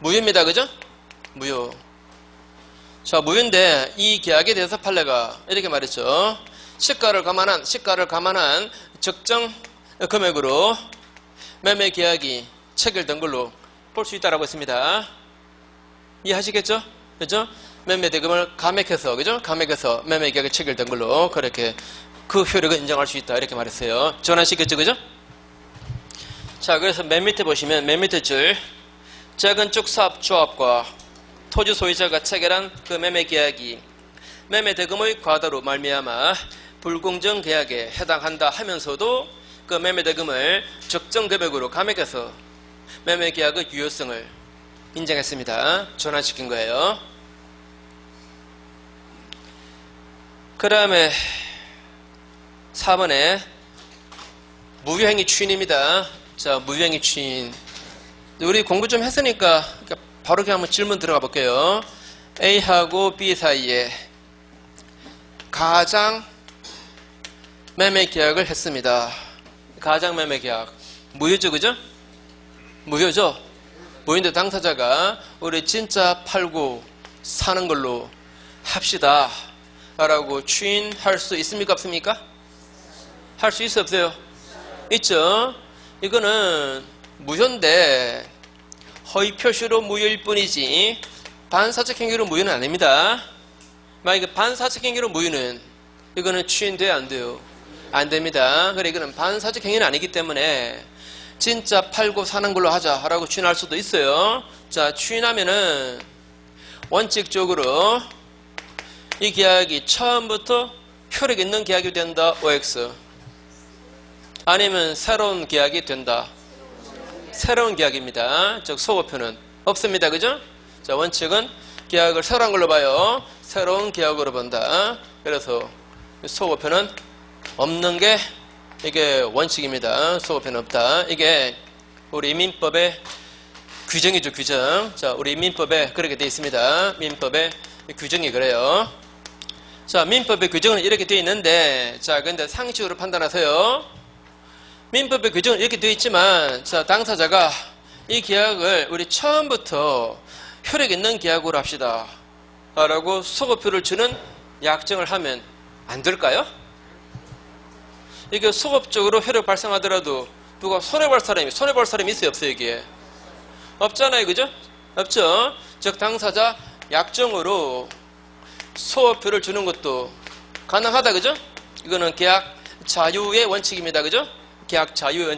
무효입니다. 그죠? 무효. 자, 무효인데 이 계약에 대해서 판례가 이렇게 말했죠. 시가를 감안한 적정 금액으로 매매 계약이 체결된 걸로 볼 수 있다라고 했습니다. 이해하시겠죠? 그죠? 매매 대금을 감액해서, 그죠? 감액해서 매매 계약이 체결된 걸로 그렇게 그 효력을 인정할 수 있다 이렇게 말했어요. 전환시켰죠? 그죠? 자, 그래서 맨 밑에 보시면 맨 밑에 줄 재건축 사업 조합과 토지 소유자가 체결한 그 매매 계약이 매매 대금의 과다로 말미암아 불공정 계약에 해당한다 하면서도 그 매매 대금을 적정 금액으로 감액해서 매매 계약의 유효성을 인정했습니다. 전환시킨 거예요. 그 다음에 4번에 무효행위 추인입니다. 자, 무효행위 추인. 우리 공부 좀 했으니까 바로 그냥 한번 질문 들어가 볼게요. A하고 B 사이에 가장 매매 계약을 했습니다. 가장 매매 계약. 무효죠, 그죠? 무효죠? 무효인데 당사자가 우리 진짜 팔고 사는 걸로 합시다 라고 추인할 수 있습니까? 없습니까? 할 수 있어 없어요? 있죠? 이거는 무효인데 허위 표시로 무효일 뿐이지 반사적 행위로 무효는 아닙니다. 만약에 반사적 행위로 무효는 이거는 추인돼야 안 돼요? 안 됩니다. 그래 이거는 반사적 행위는 아니기 때문에 진짜 팔고 사는 걸로 하자라고 추인할 수도 있어요. 자, 추인하면은 원칙적으로 이 계약이 처음부터 효력 있는 계약이 된다. OX. 아니면 새로운 계약이 된다. 새로운 계약입니다. 즉 소급표는 없습니다. 그죠? 자, 원칙은 계약을 새로 한 걸로 봐요. 새로운 계약으로 본다. 그래서 소급표는 없는 게 이게 원칙입니다. 소급표는 없다. 이게 우리 민법의 규정이죠. 규정. 자, 우리 민법에 그렇게 되어 있습니다. 민법의 규정이 그래요. 자, 민법의 규정은 이렇게 되어 있는데, 자, 근데 상식으로 판단하세요. 민법의 규정은 이렇게 되어 있지만, 자, 당사자가 이 계약을 우리 처음부터 효력 있는 계약으로 합시다 라고 소급표를 주는 약정을 하면 안 될까요? 이게 소급적으로 효력 발생하더라도 누가 손해볼 사람이 있어요? 없어요? 이게 없잖아요. 그죠? 없죠? 즉 당사자 약정으로 소급표를 주는 것도 가능하다. 그죠? 이거는 계약 자유의 원칙입니다. 그죠? 계약 자유의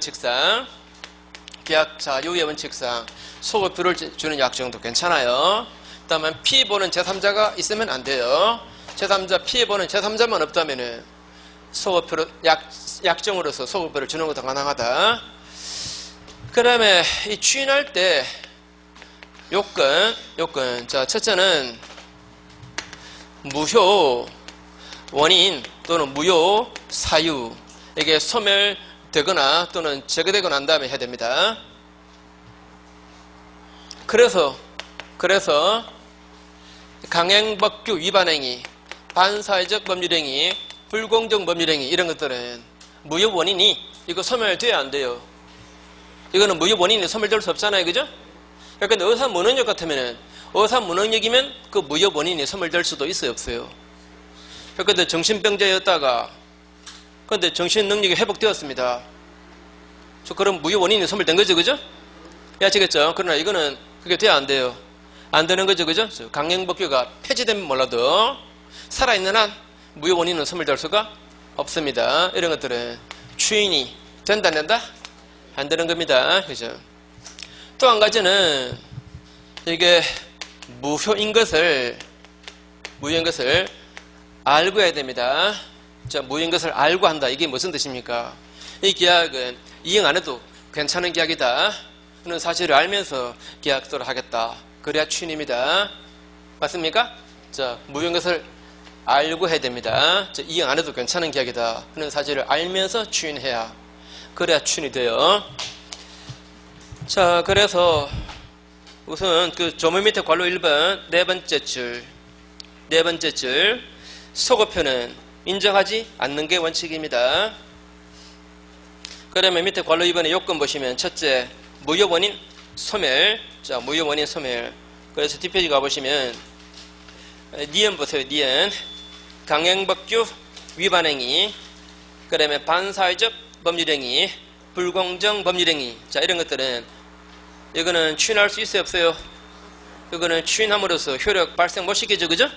원칙상 소급표를 주는 약정도 괜찮아요. 다만 피해 보는 제3자가 있으면 안 돼요. 피해 보는 제3자만 없다면은 소급표로 약정으로서 소급표를 주는 것도 가능하다. 그 다음에 이 추인할 때 요건. 자, 첫째는 무효 원인 또는 무효 사유. 이게 소멸되거나 또는 제거되거나 난 다음에 해야 됩니다. 그래서 강행법규 위반행위, 반사회적 법률행위, 불공정 법률행위 이런 것들은 무효 원인이 이거 소멸돼야 안 돼요. 이거는 무효 원인이 소멸될 수 없잖아요. 그죠? 그러니까 의사무능력 같으면은 의사무능력이면 그 무효 원인이 소멸될 수도 있어요. 없어요? 그런데 정신병자였다가 그런데 정신 능력이 회복되었습니다. 그럼 무효 원인이 소멸된 거죠. 그죠? 아시겠죠? 그러나 이거는 그게 돼야 안 돼요. 안 되는 거죠. 그죠? 강행법규가 폐지되면 몰라도 살아있는 한 무효 원인은 소멸될 수가 없습니다. 이런 것들은 추인이 된다 안 된다? 안 되는 겁니다. 그죠? 또 한 가지는 이게 무효인 것을 알고 해야 됩니다. 자, 무효인 것을 알고 한다. 이게 무슨 뜻입니까? 이 계약은 이행 안 해도 괜찮은 계약이다 하는 사실을 알면서 계약서를 하겠다. 그래야 추인입니다. 맞습니까? 자, 무효인 것을 알고 해야 됩니다. 자, 이행 안 해도 괜찮은 계약이다 하는 사실을 알면서 추인해야 그래야 추인이 돼요. 자, 그래서 우선 그 조문 밑에 괄호 1번 네 번째 줄 소거표는 인정하지 않는 게 원칙입니다. 그러면 밑에 괄호 2번의 요건 보시면 첫째 무효원인 소멸. 자, 무효원인 소멸. 그래서 뒷페이지 가보시면 니은 보세요. 니은 강행법규 위반행위, 그 다음에 반사회적 법률행위, 불공정 법률행위. 자, 이런 것들은 이거는 추인할 수 있어요, 없어요? 이거는 추인함으로써 효력 발생 못 시키죠, 그죠?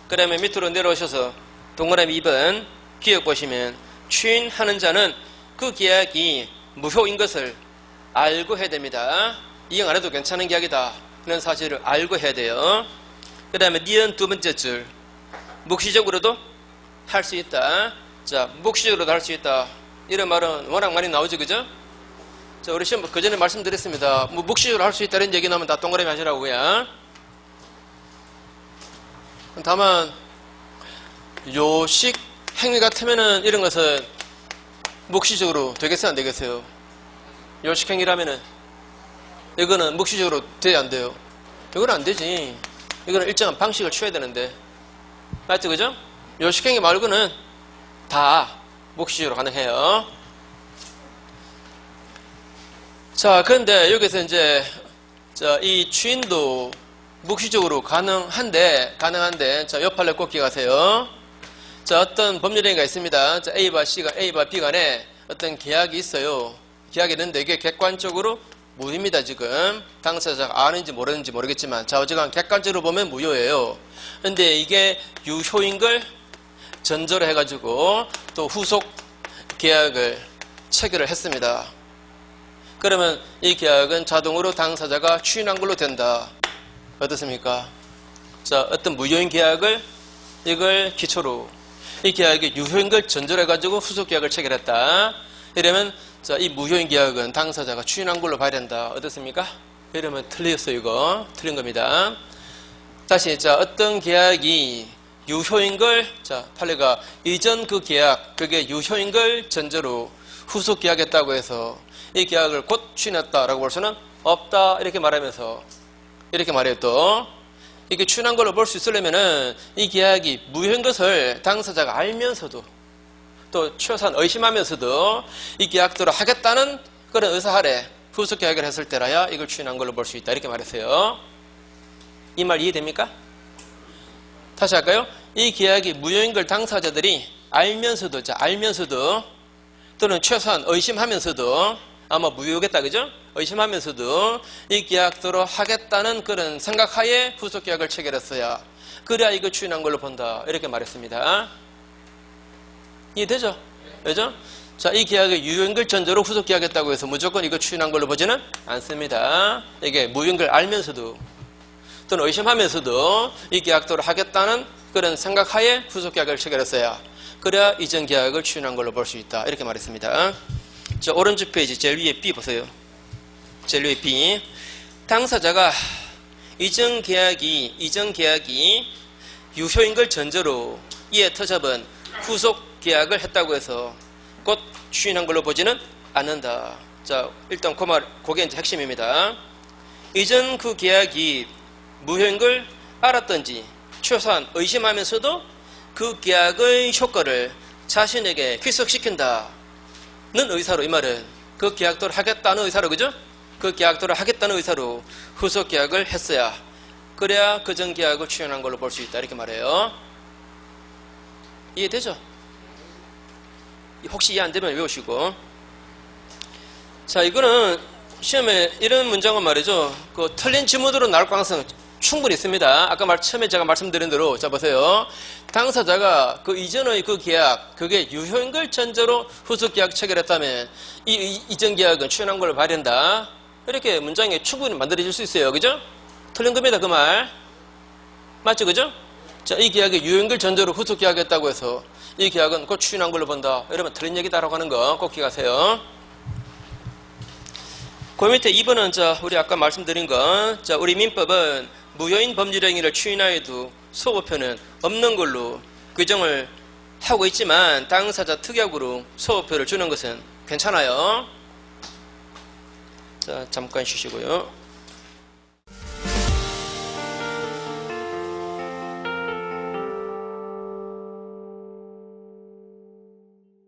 그 다음에 밑으로 내려오셔서 동그라미 2번 기억 보시면 추인하는 자는 그 계약이 무효인 것을 알고 해야 됩니다. 이행 안 해도 괜찮은 계약이다 이런 사실을 알고 해야 돼요. 그 다음에 니은 두 번째 줄 묵시적으로도 할 수 있다. 자, 묵시적으로도 할 수 있다. 이런 말은 워낙 많이 나오죠, 그죠? 자, 우리 시험 그 전에 말씀드렸습니다. 뭐 묵시적으로 할 수 있다는 얘기 나오면 다 동그라미 하시라고요. 다만 요식 행위 같으면은 이런 것은 묵시적으로 되겠어요, 안 되겠어요? 요식 행위라면은 이거는 묵시적으로 돼야 안 돼요? 이건 안 되지. 이거는 일정한 방식을 취해야 되는데, 맞죠, 그죠? 요식 행위 말고는 다 묵시적으로 가능해요. 자, 그런데 여기서 이제 이 추인도 묵시적으로 가능한데 자, 옆 판례 꼭 기억하세요. 자, 어떤 법률행위가 있습니다. 자, A와 B 간에 어떤 계약이 있어요. 계약이 있는데 이게 객관적으로 무효입니다. 지금 당사자가 아는지 모르는지 모르겠지만, 자, 어쨌건 객관적으로 보면 무효예요. 근데 이게 유효인 걸 전제로 해가지고 또 후속 계약을 체결을 했습니다. 그러면 이 계약은 자동으로 당사자가 추인한 걸로 된다. 어떻습니까? 자, 어떤 무효인 계약을 이걸 기초로 이 계약이 유효인 걸 전제로 해가지고 후속 계약을 체결했다. 이러면 자, 이 무효인 계약은 당사자가 추인한 걸로 봐야 된다. 어떻습니까? 이러면 틀렸어요. 이거 틀린 겁니다. 다시, 자, 어떤 계약이 유효인 걸, 자, 판례가 이전 그 계약, 그게 유효인 걸 전제로 후속 계약했다고 해서 이 계약을 곧 추인했다라고 볼 수는 없다. 이렇게 말하면서 이렇게 말해요. 또 이게 추인한 걸로 볼 수 있으려면은 이 계약이 무효인 것을 당사자가 알면서도 또 최소한 의심하면서도 이 계약대로 하겠다는 그런 의사 아래 후속 계약을 했을 때라야 이걸 추인한 걸로 볼 수 있다. 이렇게 말했어요. 이 말 이해됩니까? 다시 할까요? 이 계약이 무효인 걸 당사자들이 알면서도 또는 최소한 의심하면서도 아마 무효겠다, 그죠? 의심하면서도 이 계약대로 하겠다는 그런 생각하에 후속 계약을 체결했어야 그래야 이거 추인한 걸로 본다. 이렇게 말했습니다. 이해되죠? 그죠? 자, 이 계약의 유효인 걸 전제로 후속 계약했다고 해서 무조건 이거 추인한 걸로 보지는 않습니다. 이게 무효인 걸 알면서도 또는 의심하면서도 이 계약대로 하겠다는 그런 생각하에 후속 계약을 체결했어야 그래야 이전 계약을 추인한 걸로 볼 수 있다. 이렇게 말했습니다. 자, 오른쪽 페이지 제일 위에 B 보세요. 제일 위에 B. 당사자가 이전 계약이 유효인 걸 전제로 이에 터잡은 후속 계약을 했다고 해서 곧 추인한 걸로 보지는 않는다. 자, 일단 그게 이제 핵심입니다. 이전 그 계약이 무효인 걸 알았던지 최소한 의심하면서도 그 계약의 효과를 자신에게 귀속시킨다는 의사로, 이 말은 그 계약대로 하겠다는 의사로, 그죠? 그 계약대로 하겠다는 의사로 후속 계약을 했어야 그래야 그 전 계약을 추인한 걸로 볼 수 있다. 이렇게 말해요. 이해되죠? 혹시 이해 안 되면 외우시고. 자, 이거는 시험에 이런 문장은 말이죠. 그 틀린 지문으로 나올 가능성 충분히 있습니다. 아까 처음에 제가 말씀드린 대로, 자, 보세요. 당사자가 그 이전의 그 계약, 그게 유효인 걸 전제로 후속 계약 체결했다면 이전 계약은 추인한 걸로 봐야 된다. 이렇게 문장에 충분히 만들어질 수 있어요. 그죠? 틀린 겁니다. 그 말. 맞죠? 그죠? 자, 이 계약이 유효인 걸 전제로 후속 계약했다고 해서 이 계약은 곧 추인한 걸로 본다. 이러면 틀린 얘기다라고 하는 거 꼭 기억하세요. 그 밑에 2번은 자, 우리 아까 말씀드린 거. 자, 우리 민법은 무효인 법률행위를 추인하여도 소급표는 없는 걸로 규정을 하고 있지만 당사자 특약으로 소급표를 주는 것은 괜찮아요. 자, 잠깐 쉬시고요.